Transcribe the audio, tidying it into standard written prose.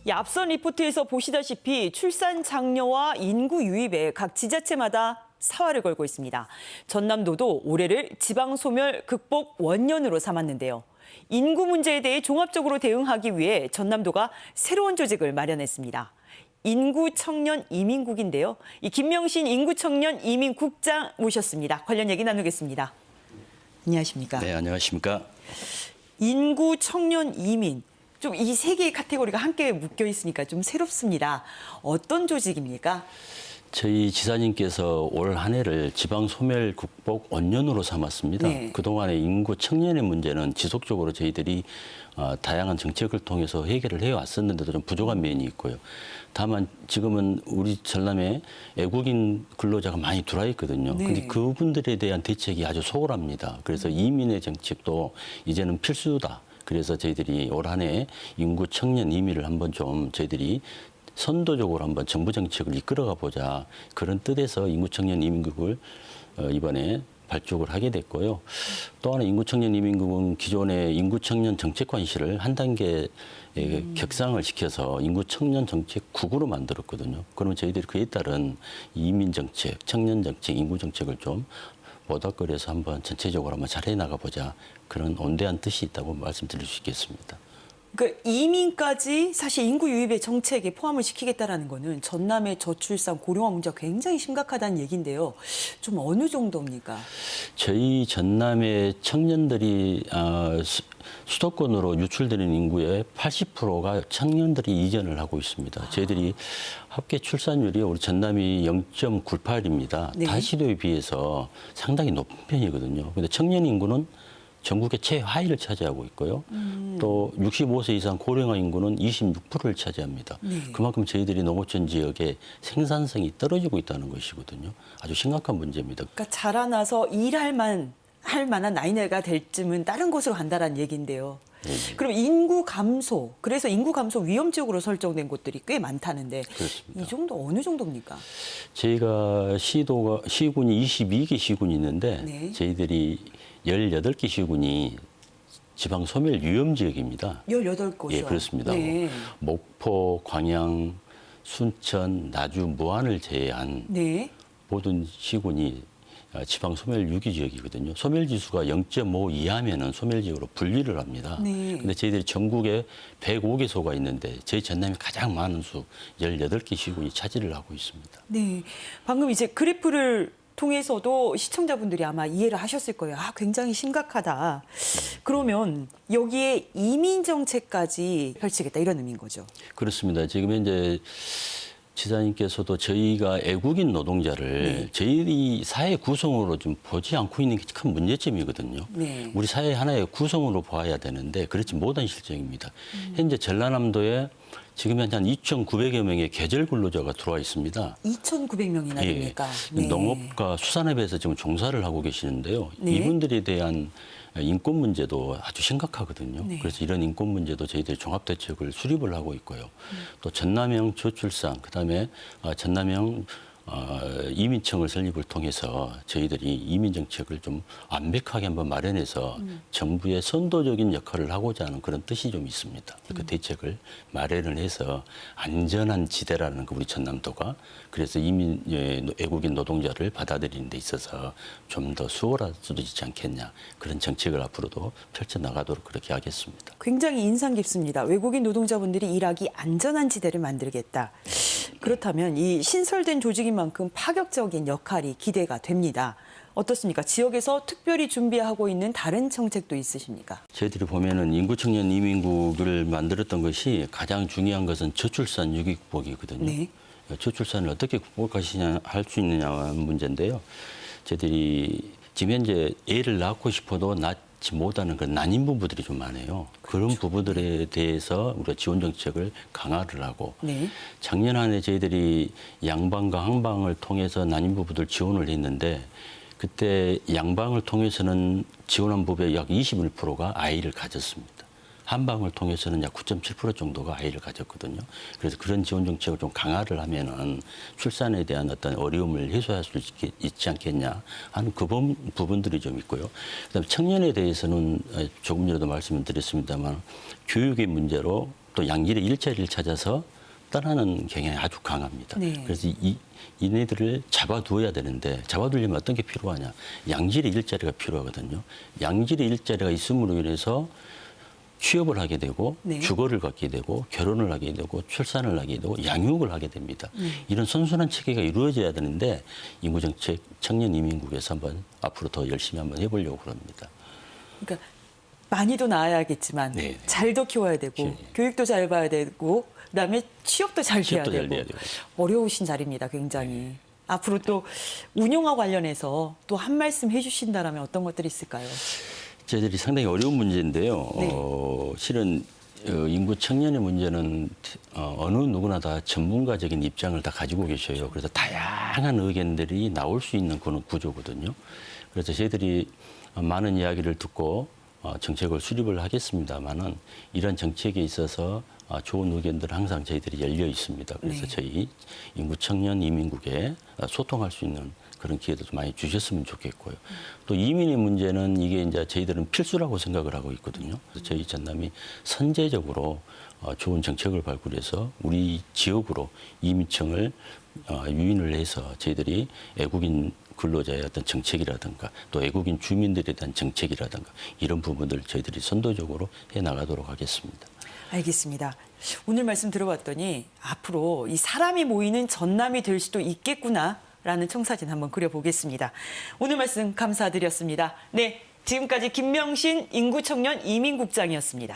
이 앞선 리포트에서 보시다시피 출산 장려와 인구 유입에 각 지자체마다 사활을 걸고 있습니다. 전남도도 올해를 지방소멸 극복 원년으로 삼았는데요. 인구 문제에 대해 종합적으로 대응하기 위해 전남도가 새로운 조직을 마련했습니다. 인구청년 이민국인데요. 이 김명신 인구청년 이민국장 모셨습니다. 관련 얘기 나누겠습니다. 안녕하십니까? 네, 안녕하십니까? 인구청년 이민. 좀 이 세 개의 카테고리가 함께 묶여 있으니까 좀 새롭습니다. 어떤 조직입니까? 저희 지사님께서 올 한 해를 지방소멸 극복 원년으로 삼았습니다. 네. 그동안의 인구 청년의 문제는 지속적으로 저희들이 다양한 정책을 통해서 해결을 해왔었는데도 좀 부족한 면이 있고요. 다만 지금은 우리 전남에 외국인 근로자가 많이 들어와 있거든요. 네. 근데 그분들에 대한 대책이 아주 소홀합니다. 그래서 이민의 정책도 이제는 필수다. 그래서 저희들이 올 한 해 인구 청년 이민을 한번 좀 저희들이 선도적으로 한번 정부 정책을 이끌어가 보자. 그런 뜻에서 인구청년 이민국을 이번에 발족을 하게 됐고요. 또 하나 인구청년 이민국은 기존의 인구청년 정책관실을 한 단계 격상을 시켜서 인구청년 정책국으로 만들었거든요. 그러면 저희들이 그에 따른 이민정책, 청년정책, 인구정책을 좀 모닥거려서 한번 전체적으로 한번 잘 해나가보자. 그런 온대한 뜻이 있다고 말씀드릴 수 있겠습니다. 그 이민까지 사실 인구 유입의 정책에 포함을 시키겠다라는 거는 전남의 저출산 고령화 문제가 굉장히 심각하다는 얘기인데요. 좀 어느 정도입니까? 저희 전남의 청년들이 수도권으로 유출되는 인구의 80%가 청년들이 이전을 하고 있습니다. 저희들이 합계 출산율이 우리 전남이 0.98입니다. 네. 다시도에 비해서 상당히 높은 편이거든요. 근데 청년 인구는 전국의 최하위를 차지하고 있고요. 또 65세 이상 고령화 인구는 26%를 차지합니다. 네. 그만큼 저희들이 농어촌 지역의 생산성이 떨어지고 있다는 것이거든요. 아주 심각한 문제입니다. 그러니까 자라나서 할 만한 나이가 될 쯤은 다른 곳으로 간다는 얘기인데요. 네. 그럼 인구 감소, 그래서 인구 감소 위험 지역으로 설정된 곳들이 꽤 많다는데 그렇습니다. 이 정도 어느 정도입니까? 저희가 시군이 22개 시군이 있는데 네. 저희들이 18개 시군이 지방 소멸 위험 지역입니다. 18곳이요? 예, 그렇습니다. 네. 목포, 광양, 순천, 나주, 무안을 제외한 네. 모든 시군이 지방 소멸 유기 지역이거든요. 소멸 지수가 0.5 이하면은 소멸 지역으로 분리를 합니다. 네. 근데 저희들이 전국에 105개소가 있는데 저희 전남이 가장 많은 수 18개 시군이 차지를 하고 있습니다. 네. 방금 이제 그래프를 통해서도 시청자분들이 아마 이해를 하셨을 거예요. 굉장히 심각하다. 그러면 여기에 이민 정책까지 펼치겠다 이런 의미인 거죠. 그렇습니다. 지금 현재 지사님께서도 저희가 외국인 노동자를 네. 저희 사회 구성으로 좀 보지 않고 있는 게 큰 문제점이거든요. 네. 우리 사회 하나의 구성으로 봐야 되는데 그렇지 못한 실정입니다. 현재 전라남도에 지금 현재 한 2,900여 명의 계절 근로자가 들어와 있습니다. 2,900명이나 됩니까? 네. 농업과 수산업에서 지금 종사를 하고 계시는데요. 네. 이분들에 대한 인권 문제도 아주 심각하거든요. 네. 그래서 이런 인권 문제도 저희들이 종합대책을 수립을 하고 있고요. 또 전남형 저출산, 그다음에 전남형 이민청을 설립을 통해서 저희들이 이민 정책을 좀 완벽하게 한번 마련해서 정부의 선도적인 역할을 하고자 하는 그런 뜻이 좀 있습니다. 그 대책을 마련을 해서 안전한 지대라는 그 우리 전남도가 그래서 이민 외국인 노동자를 받아들이는 데 있어서 좀 더 수월할 수도 있지 않겠냐. 그런 정책을 앞으로도 펼쳐나가도록 그렇게 하겠습니다. 굉장히 인상 깊습니다. 외국인 노동자분들이 일하기 안전한 지대를 만들겠다. 그렇다면 이 신설된 조직인 만큼 파격적인 역할이 기대가 됩니다. 어떻습니까? 지역에서 특별히 준비하고 있는 다른 정책도 있으십니까? 저희들이 보면은 인구청년 이민국을 만들었던 것이 가장 중요한 것은 저출산 위기 극복이거든요. 네. 저출산을 어떻게 극복하시냐 할 수 있느냐 문제인데요. 저희들이 지금 현재 애를 낳고 싶어도 낳지 못하는 그런 난임 부부들이 좀 많아요. 그런 부부들에 대해서 우리가 지원 정책을 강화를 하고 네. 작년 한 해 저희들이 양방과 항방을 통해서 난임 부부들 지원을 했는데 그때 양방을 통해서는 지원한 부부의 약 21%가 아이를 가졌습니다. 한방을 통해서는 약 9.7% 정도가 아이를 가졌거든요. 그래서 그런 지원 정책을 좀 강화를 하면은 출산에 대한 어떤 어려움을 해소할 수 있지 않겠냐 하는 그 부분들이 좀 있고요. 그다음에 청년에 대해서는 조금 전에도 말씀을 드렸습니다만 교육의 문제로 또 양질의 일자리를 찾아서 떠나는 경향이 아주 강합니다. 네. 그래서 이네들을 잡아두어야 되는데 잡아두려면 어떤 게 필요하냐. 양질의 일자리가 필요하거든요. 양질의 일자리가 있음으로 인해서 취업을 하게 되고 네. 주거를 갖게 되고 결혼을 하게 되고 출산을 하게 되고 양육을 하게 됩니다. 이런 선순환 체계가 이루어져야 되는데 인구정책 청년이민국에서 한번 앞으로 더 열심히 한번 해보려고 그럽니다. 그러니까 많이도 낳아야겠지만 네. 잘도 키워야 되고 네. 교육도 잘 봐야 되고 그다음에 취업도 잘 돼야 취업도 잘 되고 돼야 되고. 어려우신 자리입니다. 굉장히. 앞으로 또 운영과 관련해서 또 한 말씀 해주신다면 어떤 것들이 있을까요? 저희들이 상당히 어려운 문제인데요. 네. 실은 인구 청년의 문제는 어느 누구나 다 전문가적인 입장을 다 가지고 계셔요. 그래서 다양한 의견들이 나올 수 있는 그런 구조거든요. 그래서 저희들이 많은 이야기를 듣고 정책을 수립을 하겠습니다만은 이런 정책에 있어서 좋은 의견들 항상 저희들이 열려 있습니다. 그래서 네. 저희 인구 청년 이민국에 소통할 수 있는 그런 기회도 좀 많이 주셨으면 좋겠고요. 또 이민의 문제는 이게 이제 저희들은 필수라고 생각을 하고 있거든요. 그래서 저희 전남이 선제적으로 좋은 정책을 발굴해서 우리 지역으로 이민청을 유인을 해서 저희들이 애국인 근로자의 어떤 정책이라든가 또 애국인 주민들에 대한 정책이라든가 이런 부분들 저희들이 선도적으로 해 나가도록 하겠습니다. 알겠습니다. 오늘 말씀 들어봤더니 앞으로 이 사람이 모이는 전남이 될 수도 있겠구나라는 청사진 한번 그려보겠습니다. 오늘 말씀 감사드렸습니다. 네, 지금까지 김명신 인구청년 이민국장이었습니다.